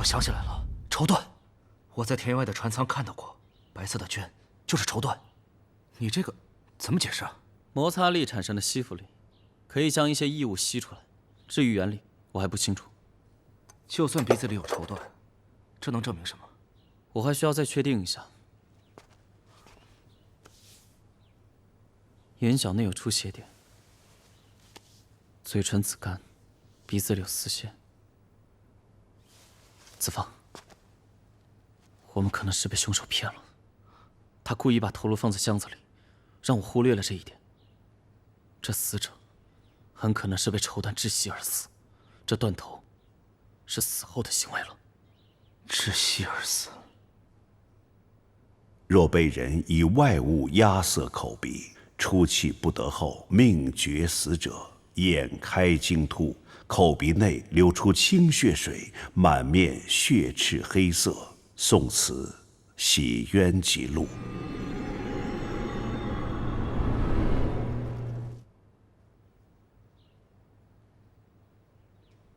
我想起来了，绸缎。我在田园外的船舱看到过，白色的绢就是绸缎。你这个怎么解释啊？摩擦力产生的吸附力，可以将一些异物吸出来。至于原理，我还不清楚。就算鼻子里有绸缎，这能证明什么？我还需要再确定一下。眼角内有出血点，嘴唇紫干，鼻子里有丝线。子放，我们可能是被凶手骗了。他故意把头颅放在箱子里，让我忽略了这一点。这死者很可能是被绸缎窒息而死，这断头是死后的行为了。窒息而死。若被人以外物压塞口鼻，出气不得后命绝死者，眼开睛突，口鼻内流出清血水，满面血赤黑色。宋词洗冤记录。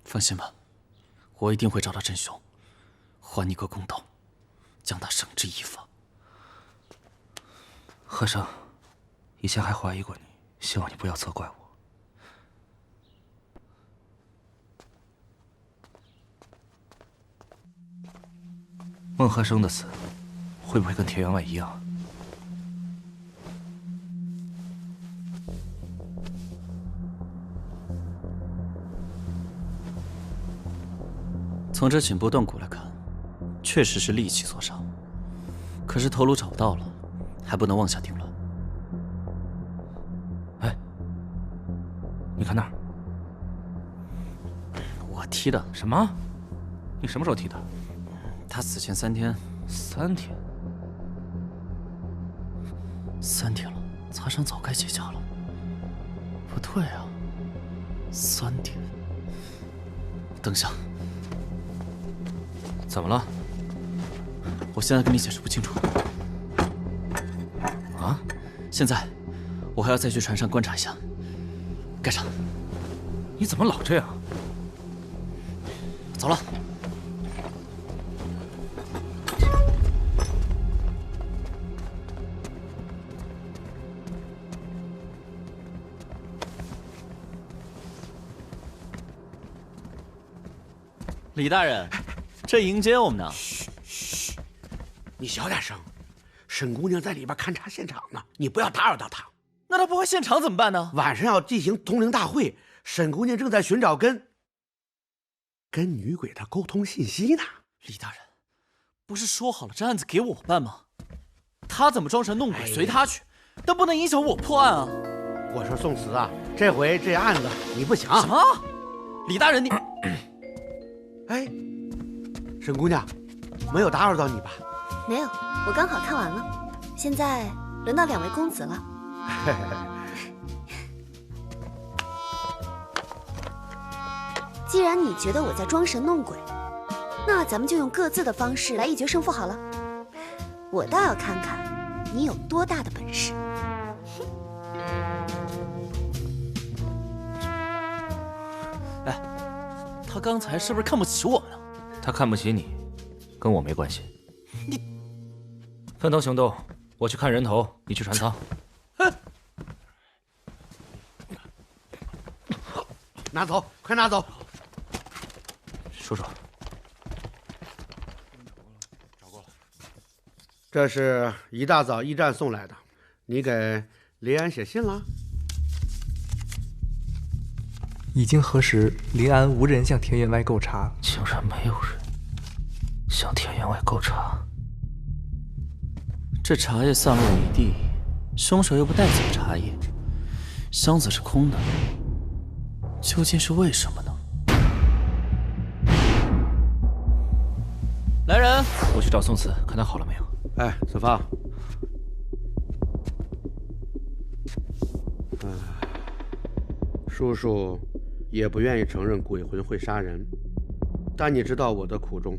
放心吧，我一定会找到真凶，还你个公道，将他绳之以法。和尚，以前还怀疑过你，希望你不要责怪我。孟和生的死，会不会跟田员外一样？从这颈部断骨来看，确实是利器所伤。可是头颅找不到了，还不能妄下定论。哎，你看那儿，我踢的。什么？你什么时候踢的？他死前3天。3天？3天了，擦伤早该结痂了。不对啊，3天。等一下。怎么了？我现在跟你解释不清楚。啊？现在，我还要再去船上观察一下。盖上。你怎么老这样？走了。李大人，这迎接我们呢。嘘，你小点声，沈姑娘在里边勘察现场呢，你不要打扰到她。那她破坏现场怎么办呢？晚上要进行通灵大会，沈姑娘正在寻找跟女鬼的沟通信息呢。李大人，不是说好了这案子给我办吗？她怎么装神弄鬼随她去，但不能影响我破案啊。我说宋慈啊，这回这案子你不行。什么？李大人你。哎，沈姑娘，没有打扰到你吧？没有，我刚好看完了。现在轮到2位公子了。既然你觉得我在装神弄鬼，那咱们就用各自的方式来一决胜负好了。我倒要看看你有多大的本事。哎，他刚才是不是看不起我们呢？他看不起你，跟我没关系。你分头行动，我去看人头，你去船舱。拿走，快拿走！叔叔，这是一大早驿站送来的，你给林安写信了？已经核实，临安无人向田员外购茶。竟然没有人向田员外购茶。这茶叶散落一地，凶手又不带走茶叶，箱子是空的，究竟是为什么呢？来人，我去找宋慈，看他好了没有。哎，子放。叔叔也不愿意承认鬼魂会杀人，但你知道我的苦衷。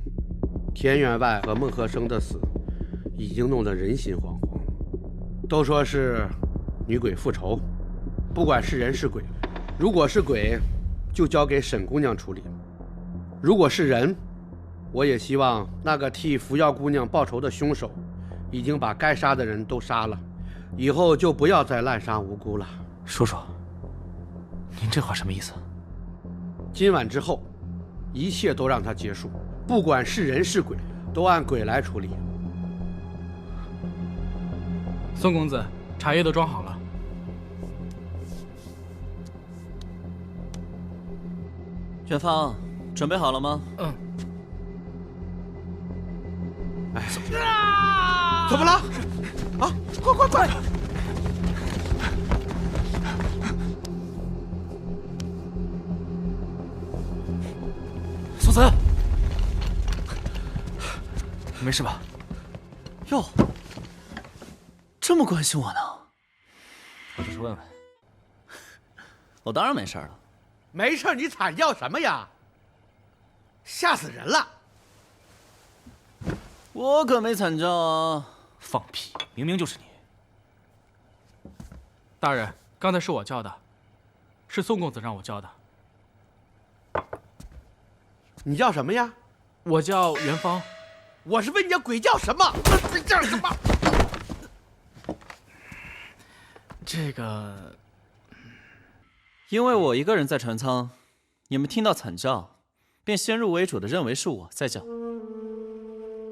田员外和孟和生的死已经弄得人心惶惶，都说是女鬼复仇，不管是人是鬼，如果是鬼就交给沈姑娘处理，如果是人我也希望那个替福耀姑娘报仇的凶手，已经把该杀的人都杀了，以后就不要再滥杀无辜了。叔叔，您这话什么意思？今晚之后，一切都让它结束，不管是人是鬼，都按鬼来处理。孙公子，茶叶都装好了。远方，准备好了吗？嗯。怎么了？啊！快！苏子，没事吧？哟，这么关心我呢？我只是问问。我当然没事了。没事，你惨叫什么呀？吓死人了！我可没惨叫啊！放屁！明明就是你。大人，刚才是我叫的，是宋公子让我叫的。你叫什么呀？我叫元芳。我是问你鬼叫什么？鬼叫什么？这个，因为我一个人在船舱，你们听到惨叫，便先入为主的认为是我在叫。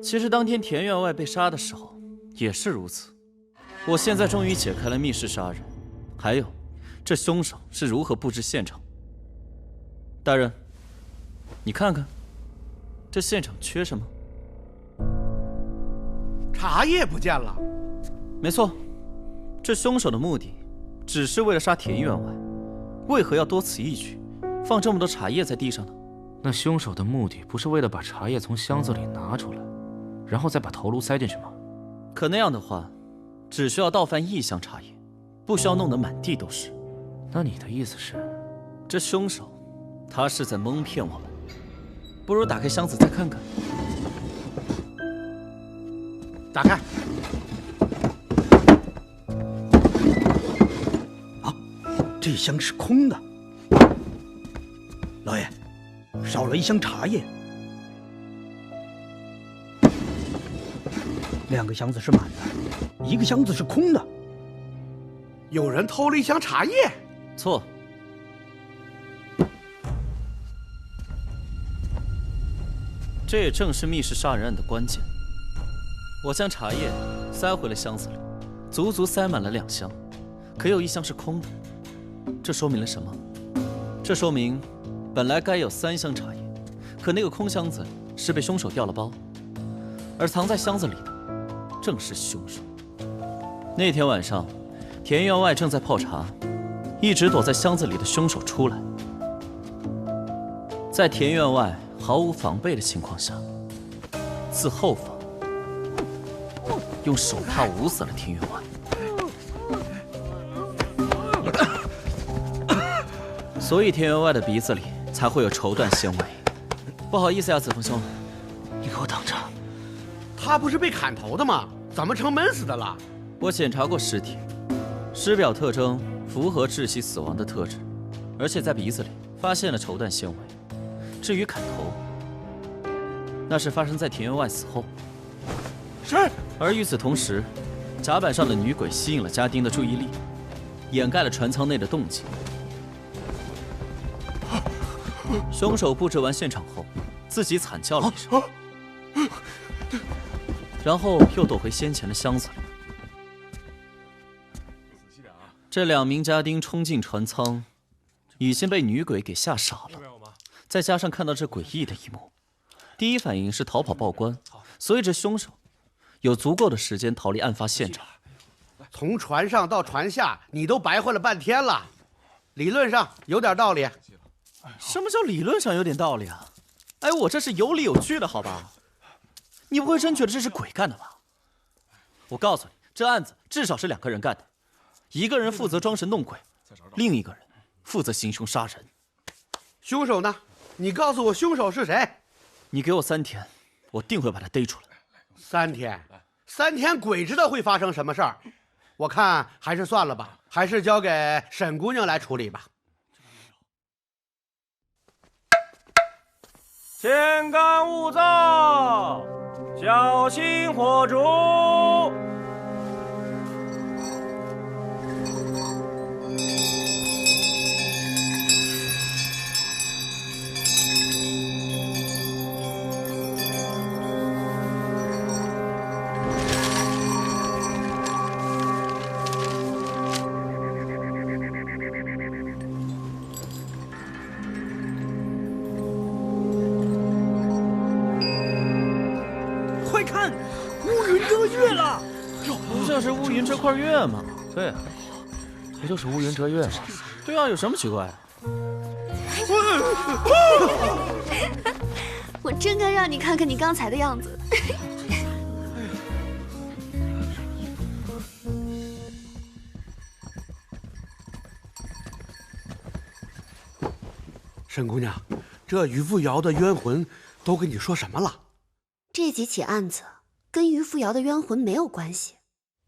其实当天田员外被杀的时候也是如此。我现在终于解开了密室杀人，还有这凶手是如何布置现场。大人，你看看，这现场缺什么？茶叶不见了。没错，这凶手的目的只是为了杀田员外，为何要多此一举，放这么多茶叶在地上呢？那凶手的目的不是为了把茶叶从箱子里拿出来，然后再把头颅塞进去吗？可那样的话，只需要倒翻1箱茶叶，不需要弄得满地都是。那你的意思是，这凶手他是在蒙骗我们？不如打开箱子再看看。打开。啊，这箱是空的。老爷，少了1箱茶叶。2个箱子是满的，1个箱子是空的。有人偷了1箱茶叶？错。这也正是密室杀人案的关键。我将茶叶塞回了箱子里，足足塞满了2箱，可有1箱是空的。这说明了什么？这说明本来该有3箱茶叶，可那个空箱子是被凶手调了包，而藏在箱子里的正是凶手。那天晚上，田员外正在泡茶，一直躲在箱子里的凶手出来，在田员外毫无防备的情况下，自后方用手帕捂死了田员外。所以田员外的鼻子里才会有绸缎纤维。不好意思呀，子枫兄，你给我等着！他不是被砍头的吗？怎么成闷死的了？我检查过尸体，尸表特征符合窒息死亡的特质，而且在鼻子里发现了绸缎纤维。至于砍头，那是发生在田员外死后。是。而与此同时，甲板上的女鬼吸引了家丁的注意力，掩盖了船舱内的动静。凶手布置完现场后，自己惨叫了一声，然后又躲回先前的箱子里。这2名家丁冲进船舱，已经被女鬼给吓傻了，再加上看到这诡异的一幕，第一反应是逃跑报官，所以这凶手有足够的时间逃离案发现场。从船上到船下，你都白活了半天了，理论上有点道理。什么叫理论上有点道理啊？哎，我这是有理有据的，好吧？你不会真觉得这是鬼干的吧？我告诉你，这案子至少是2个人干的，一个人负责装神弄鬼，另一个人负责行凶杀人。凶手呢？你告诉我凶手是谁？你给我3天，我定会把他逮出来。3天？3天鬼知道会发生什么事儿？我看还是算了吧，还是交给沈姑娘来处理吧。天干物燥，小心火烛。快看，乌云遮月了！不就是乌云这块月吗？对啊，不就是乌云遮月吗？对啊，有什么奇怪？我真该让你看看你刚才的样子。沈姑娘，这于扶摇的冤魂都跟你说什么了？这几起案子跟于扶摇的冤魂没有关系。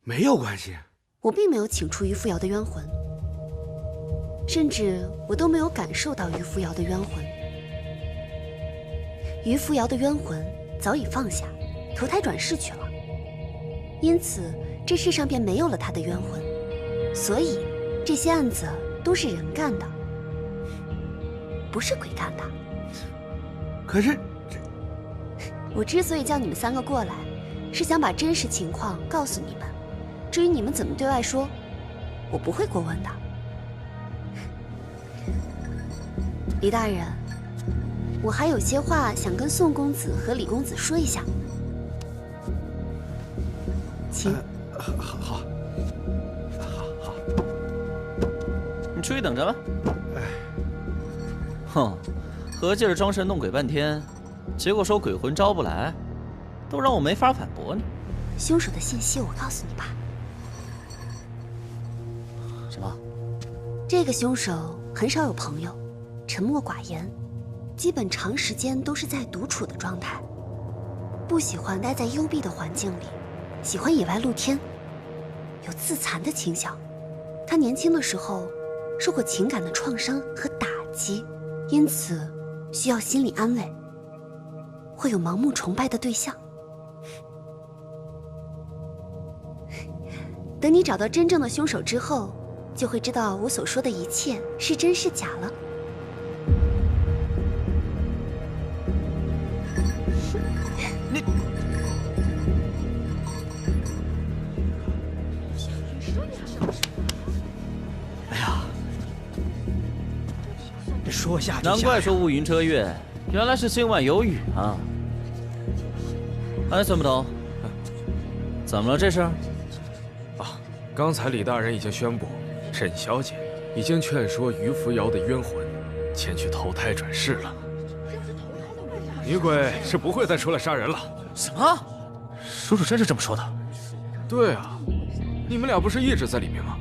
没有关系。我并没有请出于扶摇的冤魂，甚至我都没有感受到于扶摇的冤魂。于扶摇的冤魂早已放下，投胎转世去了，因此这世上便没有了他的冤魂。所以这些案子都是人干的，不是鬼干的。可是我之所以叫你们三个过来，是想把真实情况告诉你们。至于你们怎么对外说，我不会过问的。李大人，我还有些话想跟宋公子和李公子说一下，请。好。你出去等着吧。哼，合计着装神弄鬼半天，结果说鬼魂招不来，都让我没法反驳你。凶手的信息我告诉你吧。什么？这个凶手很少有朋友，沉默寡言，基本长时间都是在独处的状态，不喜欢待在幽闭的环境里，喜欢野外露天，有自残的倾向。他年轻的时候受过情感的创伤和打击，因此需要心理安慰，会有盲目崇拜的对象。等你找到真正的凶手之后，就会知道我所说的一切是真是假了。你，哎呀，这说下就下。难怪说乌云遮月，原来是今晚有雨啊！哎，孙不懂，怎么了这是？刚才李大人已经宣布，沈小姐已经劝说于扶摇的冤魂前去投胎转世了。女鬼是不会再出来杀人了。什么？叔叔真是这么说的？对啊，你们俩不是一直在里面吗？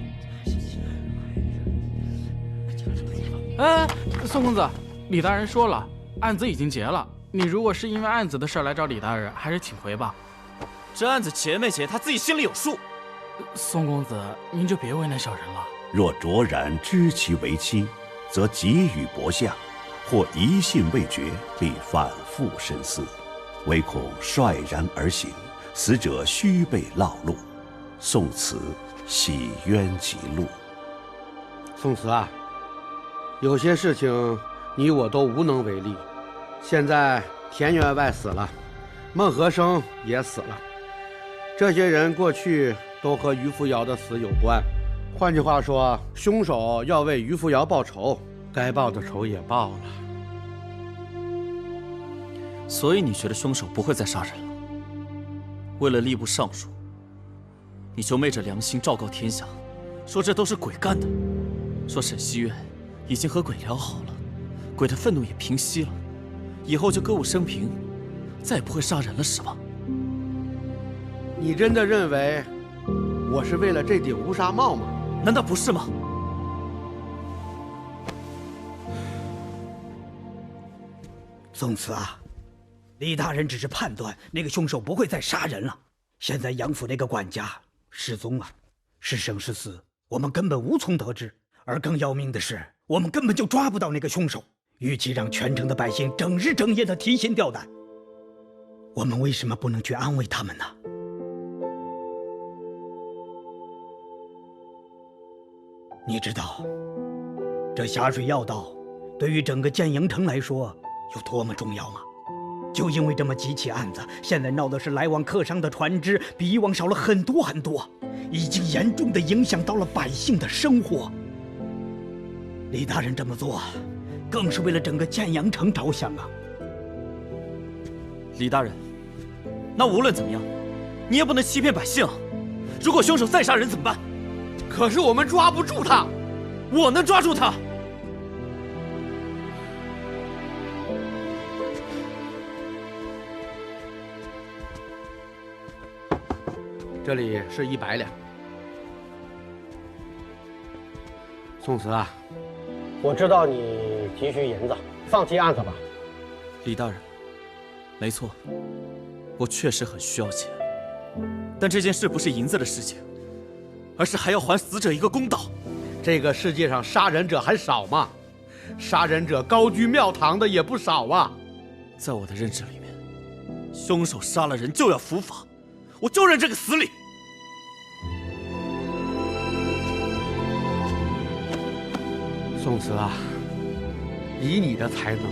哎，宋公子，李大人说了，案子已经结了。你如果是因为案子的事来找李大人，还是请回吧。这案子结没结，他自己心里有数。宋公子，您就别为难小人了。若卓然知其为妻，则给予薄下；或疑信未决，必反复深思，唯恐率然而行，死者须被烙录。宋慈洗冤极录。宋慈啊，有些事情你我都无能为力。现在田员外死了，孟和生也死了，这些人过去都和于扶摇的死有关。换句话说，凶手要为于扶摇报仇，该报的仇也报了。所以你觉得凶手不会再杀人了？为了吏部尚书，你就昧着良心昭告天下，说这都是鬼干的，说沈西院已经和鬼聊好了，鬼的愤怒也平息了，以后就歌舞升平，再也不会杀人了，是吧？你真的认为我是为了这顶乌纱帽吗？难道不是吗？宋慈啊，李大人只是判断那个凶手不会再杀人了。现在杨府那个管家失踪了，是生是死，我们根本无从得知。而更要命的是，我们根本就抓不到那个凶手。与其让全城的百姓整日整夜的提心吊胆，我们为什么不能去安慰他们呢？你知道，这峡水要道对于整个建营城来说有多么重要吗？就因为这么几起案子，现在闹的是来往客商的船只比以往少了很多很多，已经严重的影响到了百姓的生活。李大人这么做，更是为了整个建阳城着想啊！李大人，那无论怎么样，你也不能欺骗百姓啊！如果凶手再杀人怎么办？可是我们抓不住他，我能抓住他。这里是100两。宋慈啊，我知道你急需银子，放弃案子吧。李大人，没错，我确实很需要钱，但这件事不是银子的事情，而是还要还死者一个公道。这个世界上杀人者还少吗？杀人者高居庙堂的也不少啊。在我的认知里面，凶手杀了人就要伏法，我就认这个死理。宋慈啊，以你的才能，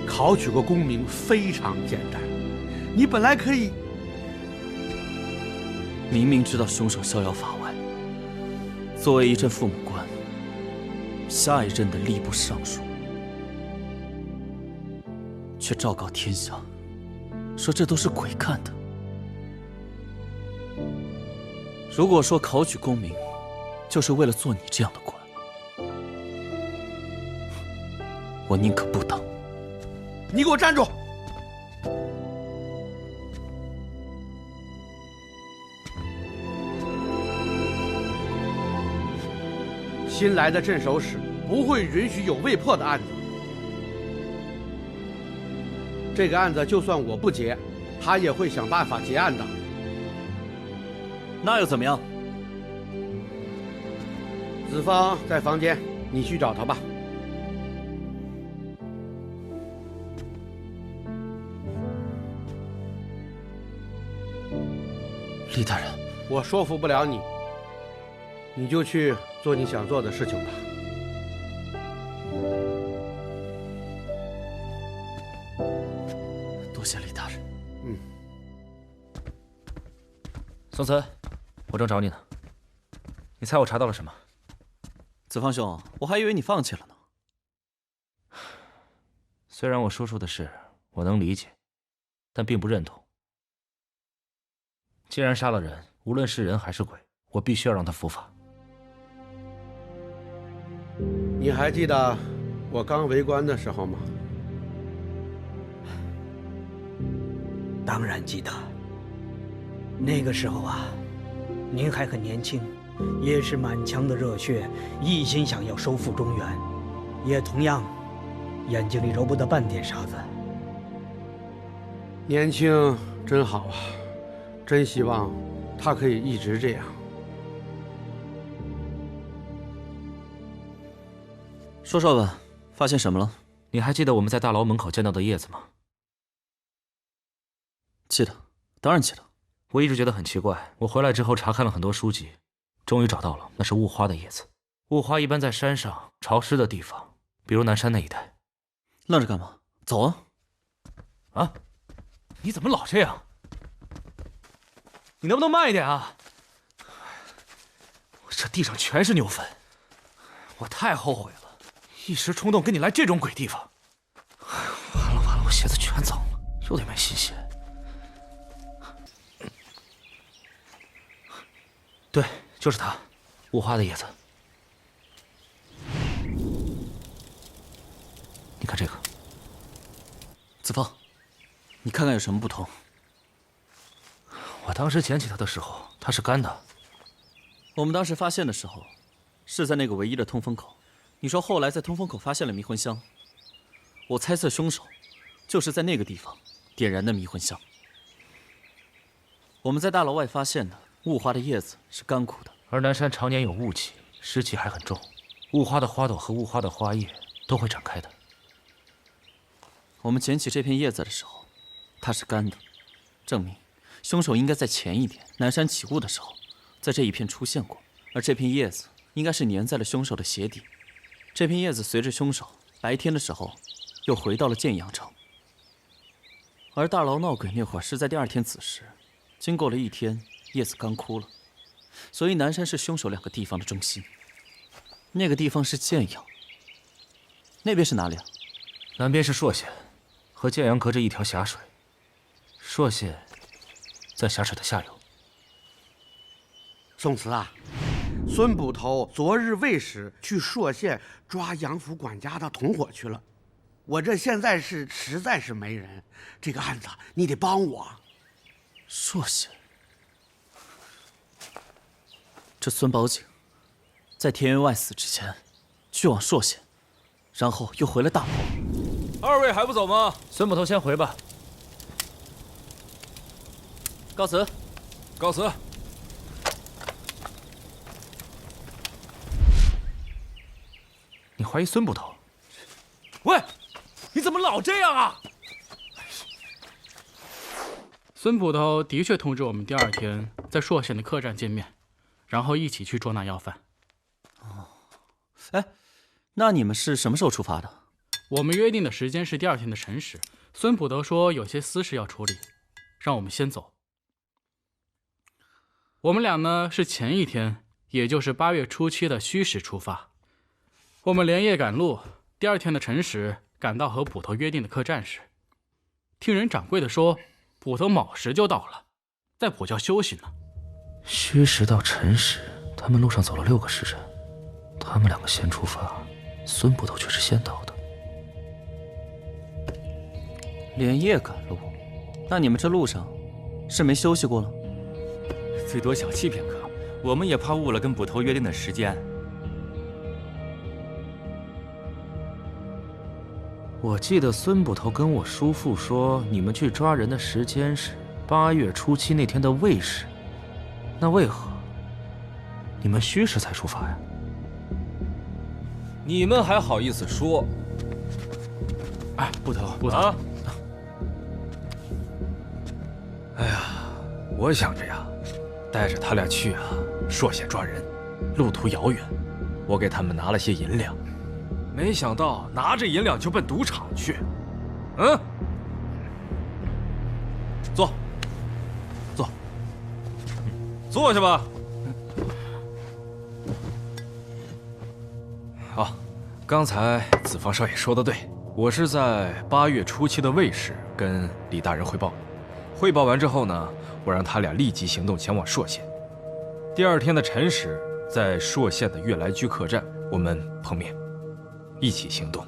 考取个功名非常简单。你本来可以明明知道凶手逍遥法外，作为一任父母官，下一任的吏部尚书，却昭告天下，说这都是鬼干的。如果说考取功名，就是为了做你这样的官，我宁可不当。你给我站住！新来的镇守使不会允许有未破的案子。这个案子就算我不结，他也会想办法结案的。那又怎么样？子枫在房间，你去找他吧。李大人，我说服不了你，你就去做你想做的事情吧。多谢李大人。宋慈，我正找你呢。你猜我查到了什么？子枫兄，我还以为你放弃了呢。虽然我说出的事我能理解，但并不认同。既然杀了人，无论是人还是鬼，我必须要让他伏法。你还记得我刚为官的时候吗？当然记得。那个时候啊，您还很年轻，也是满腔的热血，一心想要收复中原，也同样眼睛里揉不得半点沙子。年轻真好啊，真希望他可以一直这样。说说吧，发现什么了？你还记得我们在大牢门口见到的叶子吗？记得，当然记得。我一直觉得很奇怪，我回来之后查看了很多书籍，终于找到了，那是雾花的叶子。雾花一般在山上潮湿的地方，比如南山那一带。愣着干嘛？走啊！啊！你怎么老这样？你能不能慢一点啊？这地上全是牛粪，我太后悔了，一时冲动跟你来这种鬼地方。完了完了，我鞋子全脏了，有点没新鲜。对，就是它，雾花的叶子。你看这个，子枫，你看看有什么不同？我当时捡起它的时候，它是干的。我们当时发现的时候，是在那个唯一的通风口。你说后来在通风口发现了迷魂香，我猜测凶手就是在那个地方点燃的迷魂香。我们在大楼外发现的雾花的叶子是干枯的，而南山常年有雾气，湿气还很重，雾花的花朵和雾花的花叶都会展开的。我们捡起这片叶子的时候，它是干的，证明凶手应该在前一天南山起雾的时候，在这一片出现过。而这片叶子应该是粘在了凶手的鞋底。这片叶子随着凶手白天的时候又回到了建阳城。而大牢闹鬼那会儿是在第2天子时，经过了1天，叶子干枯了。所以南山是凶手2个地方的中心。那个地方是建阳，那边是哪里啊？南边是朔县，和建阳隔着一条峡水。朔县在峡水的下游。宋慈啊，孙捕头昨日未时去朔县抓杨府管家的同伙去了。我这现在实在是没人，这个案子你得帮我。朔县，这孙宝景在田员外死之前去往朔县，然后又回了大牢。2位还不走吗？孙捕头先回吧。告辞。告辞。你怀疑孙捕头？喂，你怎么老这样啊？孙捕头的确通知我们第2天在朔县的客栈见面，然后一起去捉拿要犯。哦，哎，那你们是什么时候出发的？我们约定的时间是第2天的辰时。孙捕头说有些私事要处理，让我们先走。我们俩呢是前1天，也就是8月初7的戌时出发。我们连夜赶路，第2天的辰时赶到和捕头约定的客栈时，听人掌柜的说，捕头卯时就到了，在捕教休息呢。戌时到辰时，他们路上走了6个时辰，他们2个先出发，孙捕头却是先到的。连夜赶路，那你们这路上是没休息过了？最多小憩片刻，我们也怕误了跟捕头约定的时间。我记得孙捕头跟我叔父说，你们去抓人的时间是8月初7那天的未时，那为何你们戌时才出发呀？你们还好意思说？哎，捕头啊！哎呀，我想着呀，带着他俩去啊朔县抓人，路途遥远，我给他们拿了些银两。没想到拿着银两就奔赌场去，坐，坐下吧。好，刚才子方少爷说的对，我是在8月初7的未时跟李大人汇报，汇报完之后呢，我让他俩立即行动前往朔县。第2天的辰时，在朔县的悦来居客栈，我们碰面。一起行动。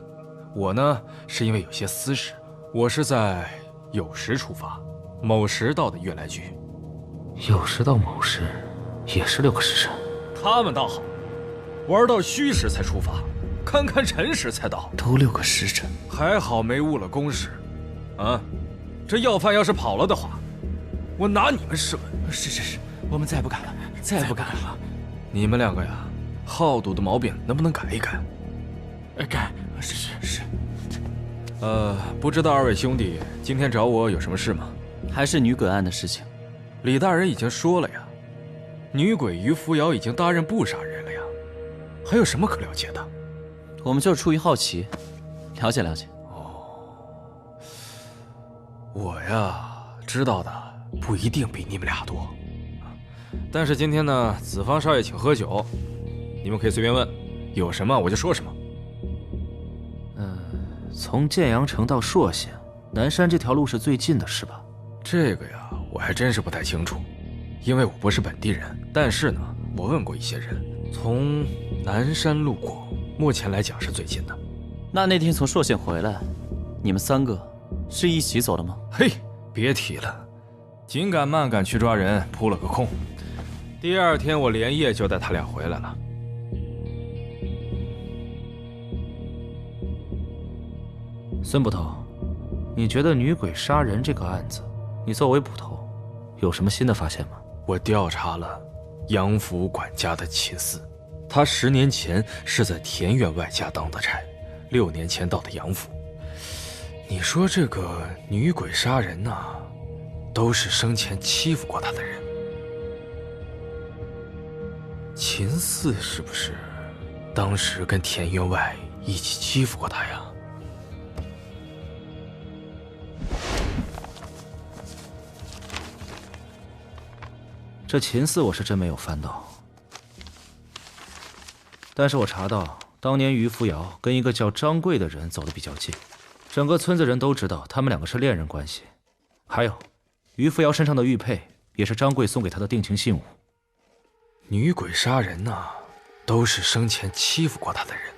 我呢，是因为有些私事，我是在酉时出发，卯时到的悦来居。酉时到卯时，也是6个时辰。他们倒好，玩到戌时才出发，堪堪辰时才到，都6个时辰。还好没误了公事。啊，这要犯要是跑了的话，我拿你们试问。是，我们再不敢了，再不敢了。你们2个呀，好赌的毛病能不能改一改？改，是。不知道2位兄弟今天找我有什么事吗？还是女鬼案的事情。李大人已经说了呀，女鬼于扶摇已经答应不杀人了呀，还有什么可了解的？我们就是出于好奇，了解了解。我呀，知道的不一定比你们俩多，但是今天呢，子方少爷请喝酒，你们可以随便问，有什么我就说什么。从建阳城到朔县，南山这条路是最近的，是吧？这个呀，我还真是不太清楚，因为我不是本地人。但是呢，我问过一些人，从南山路过，目前来讲是最近的。那天从朔县回来，你们3个是一起走的吗？嘿，别提了，紧赶慢赶去抓人，扑了个空。第2天我连夜就带他俩回来了。孙捕头，你觉得女鬼杀人这个案子，你作为捕头，有什么新的发现吗？我调查了杨府管家的妻子，她10年前是在田员外家当的差，6年前到的杨府。你说这个女鬼杀人呐，都是生前欺负过她的人。秦四是不是当时跟田员外一起欺负过她呀？这秦四我是真没有翻到，但是我查到当年于扶摇跟一个叫张贵的人走得比较近，整个村子人都知道他们两个是恋人关系。还有，于扶摇身上的玉佩也是张贵送给他的定情信物。女鬼杀人呐，都是生前欺负过她的人。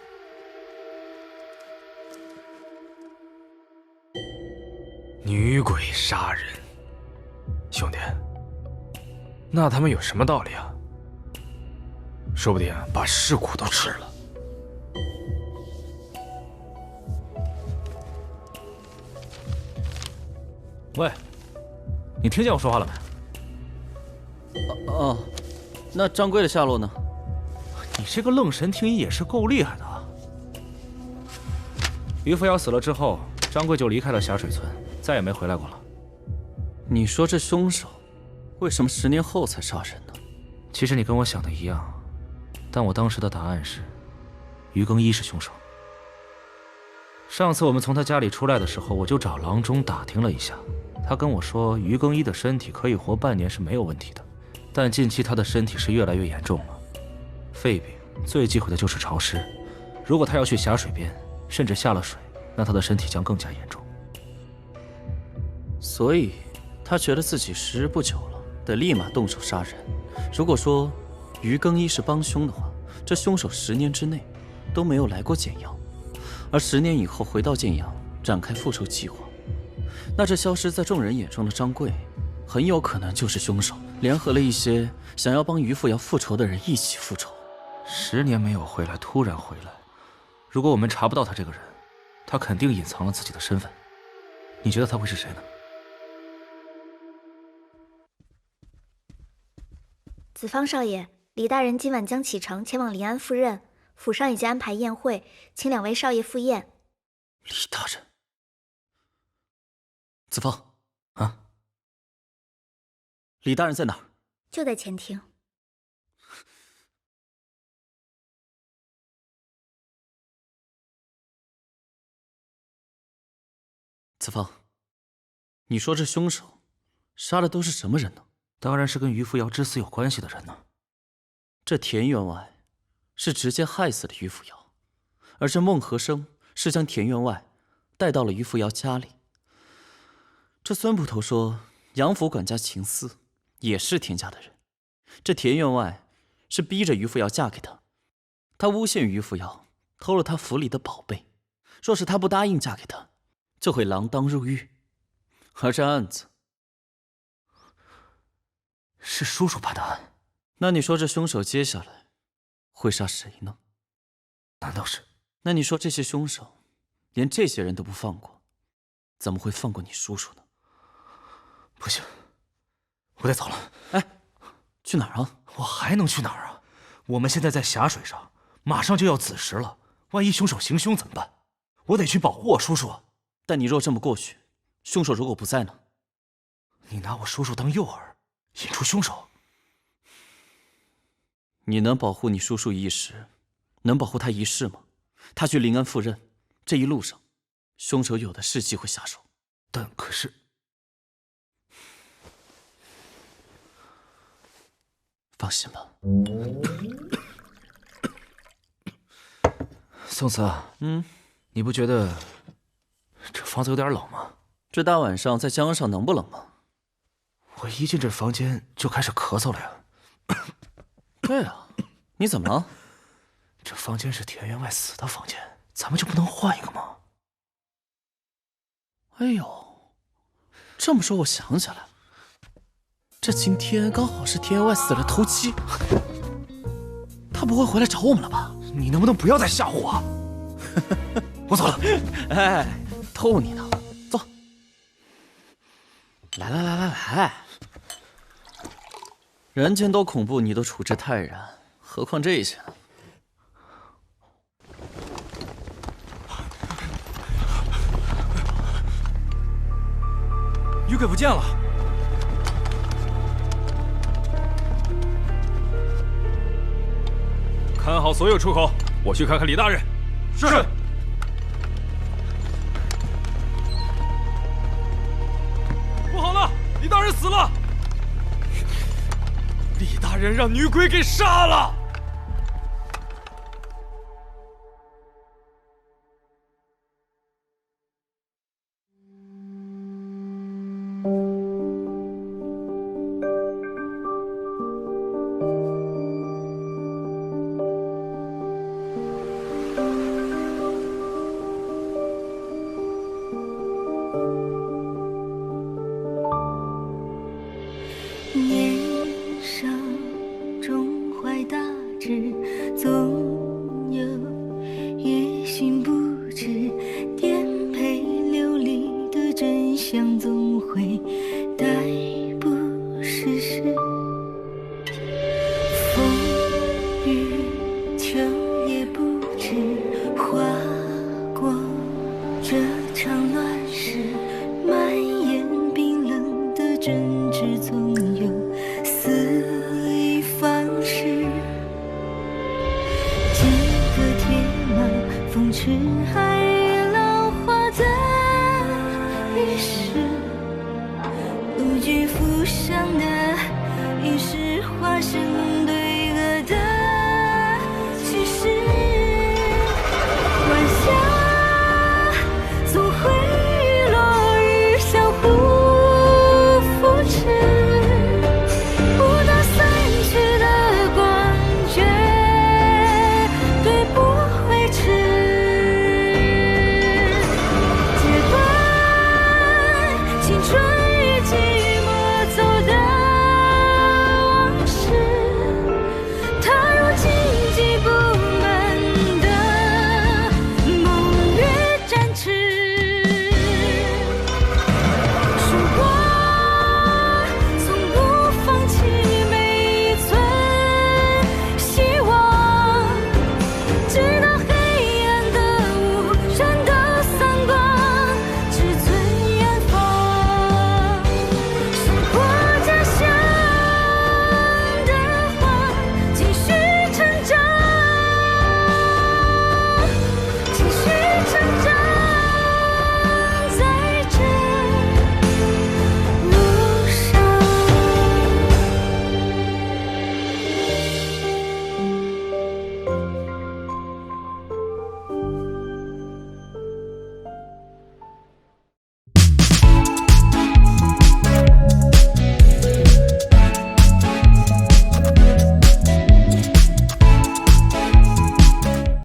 女鬼杀人，兄弟，那他们有什么道理啊？说不定把尸骨都吃了。喂，你听见我说话了没？哦，那张贵的下落呢？你这个愣神听音也是够厉害的啊！于扶摇死了之后，张贵就离开了霞水村，再也没回来过了。你说这凶手为什么10年后才杀人呢？其实你跟我想的一样，但我当时的答案是，于更一是凶手。上次我们从他家里出来的时候，我就找郎中打听了一下，他跟我说于更一的身体可以活半年是没有问题的，但近期他的身体是越来越严重了，肺病最忌讳的就是潮湿，如果他要去峡水边，甚至下了水，那他的身体将更加严重。所以他觉得自己时日不久了，得立马动手杀人。如果说于更一是帮凶的话，这凶手10年之内都没有来过简阳，而10年以后回到建阳展开复仇计划，那这消失在众人眼中的张贵，很有可能就是凶手，联合了一些想要帮于扶摇复仇的人一起复仇。10年没有回来，突然回来，如果我们查不到他这个人，他肯定隐藏了自己的身份。你觉得他会是谁呢？子方少爷，李大人今晚将启程前往临安赴任，府上已经安排宴会，请2位少爷赴宴。李大人，子方啊，李大人在哪儿？就在前厅。子方，你说这凶手杀的都是什么人呢？当然是跟于扶摇之死有关系的人呢。这田员外是直接害死了于扶摇，而这孟和生是将田员外带到了于扶摇家里。这孙捕头说杨府管家秦四也是田家的人，这田员外是逼着于扶摇嫁给他，他诬陷于扶摇偷了他府里的宝贝，若是他不答应嫁给他，就会锒铛入狱。而这案子是叔叔办的案，那你说这凶手接下来会杀谁呢？难道是？那你说这些凶手连这些人都不放过，怎么会放过你叔叔呢？不行，我得走了。哎，去哪儿啊？我还能去哪儿啊？我们现在在峡水上，马上就要子时了，万一凶手行凶怎么办？我得去保护我叔叔。但你若这么过去，凶手如果不在呢？你拿我叔叔当诱饵，引出凶手。你能保护你叔叔一时，能保护他一世吗？他去临安赴任，这一路上，凶手有的是机会下手。但可是，放心吧。宋慈，你不觉得这房子有点冷吗？这大晚上在江上能不冷吗？我一进这房间就开始咳嗽了呀。对啊，你怎么了？这房间是田员外死的房间，咱们就不能换一个吗？哎呦，这么说我想起来了，这今天刚好是田员外死了头七，他不会回来找我们了吧？你能不能不要再吓唬我？我走了。哎，逗你呢，走。来，人间多恐怖，你都处之泰然，何况这些呢？女鬼不见了。看好所有出口，我去看看李大人。是。不好了，李大人死了！李大人让女鬼给杀了。年少终怀大志，总有